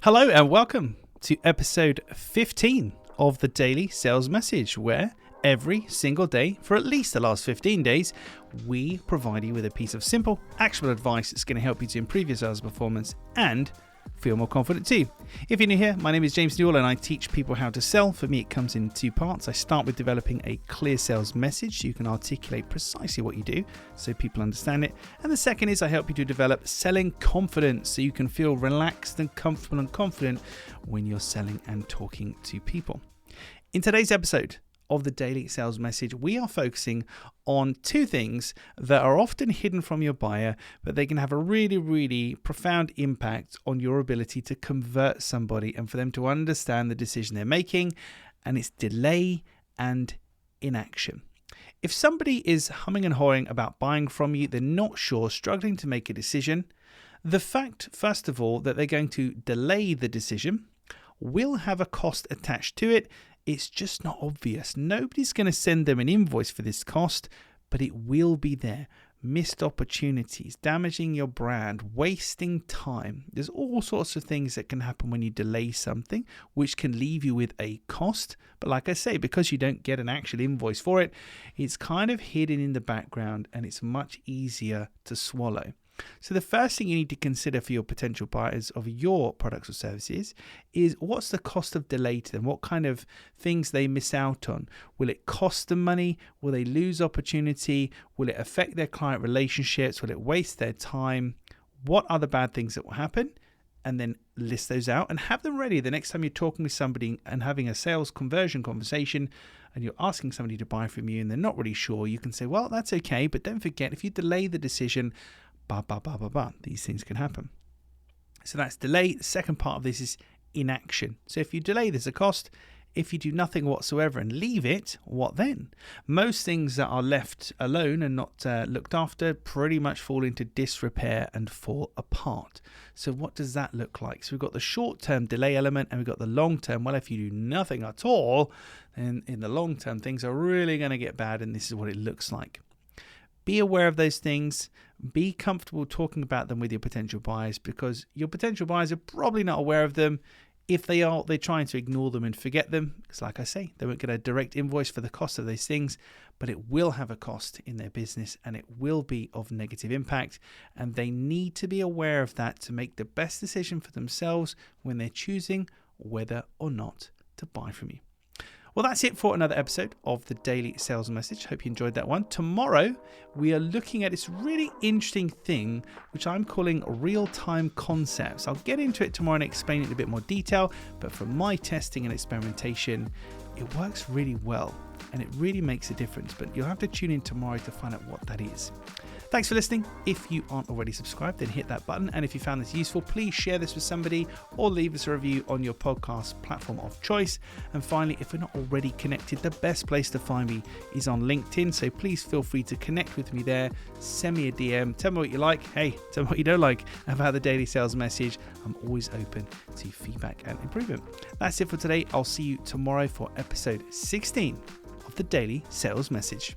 Hello and welcome to episode 15 of the Daily Sales Message, where every single day for at least the last 15 days, we provide you with a piece of simple, actionable advice that's going to help you to improve your sales performance and feel more confident too. If you're new here, my name is James Newell and I teach people how to sell. For me, it comes in two parts. I start with developing a clear sales message so you can articulate precisely what you do so people understand it. And the second is I help you to develop selling confidence so you can feel relaxed and comfortable and confident when you're selling and talking to people. In today's episode of the Daily Sales Message, we are focusing on two things that are often hidden from your buyer, but they can have a really, really profound impact on your ability to convert somebody and for them to understand the decision they're making, and it's delay and inaction. If somebody is humming and hawing about buying from you, they're not sure, struggling to make a decision, the fact, first of all, that they're going to delay the decision will have a cost attached to it. It's just not obvious. Nobody's going to send them an invoice for this cost, but it will be there. Missed opportunities, damaging your brand, wasting time. There's all sorts of things that can happen when you delay something, which can leave you with a cost. But like I say, because you don't get an actual invoice for it, it's kind of hidden in the background and it's much easier to swallow. So the first thing you need to consider for your potential buyers of your products or services is what's the cost of delay to them? What kind of things they miss out on? Will it cost them money? Will they lose opportunity? Will it affect their client relationships? Will it waste their time? What are the bad things that will happen? And then list those out and have them ready the next time you're talking with somebody and having a sales conversion conversation and you're asking somebody to buy from you and they're not really sure. You can say, well, that's okay, but don't forget, if you delay the decision, these things can happen. So that's delay. The second part of this is inaction. So if you delay, there's a cost. If you do nothing whatsoever and leave it, what then? Most things that are left alone and not looked after pretty much fall into disrepair and fall apart. So what does that look like? So we've got the short-term delay element and we've got the long-term. Well, if you do nothing at all, then in the long term, things are really going to get bad, and this is what it looks like. Be aware of those things. Be comfortable talking about them with your potential buyers, because your potential buyers are probably not aware of them. If they are, they're trying to ignore them and forget them, because like I say, they won't get a direct invoice for the cost of those things, but it will have a cost in their business and it will be of negative impact, and they need to be aware of that to make the best decision for themselves when they're choosing whether or not to buy from you. Well, that's it for another episode of the Daily Sales Message. Hope you enjoyed that one. Tomorrow, we are looking at this really interesting thing, which I'm calling real-time concepts. I'll get into it tomorrow and explain it in a bit more detail, but from my testing and experimentation, it works really well and it really makes a difference. But you'll have to tune in tomorrow to find out what that is. Thanks for listening. If you aren't already subscribed, then hit that button. And if you found this useful, please share this with somebody or leave us a review on your podcast platform of choice. And finally, if we're not already connected, the best place to find me is on LinkedIn. So please feel free to connect with me there. Send me a DM. Tell me what you like. Hey, tell me what you don't like about the Daily Sales Message. I'm always open to feedback and improvement. That's it for today. I'll see you tomorrow for episode 16 of the Daily Sales Message.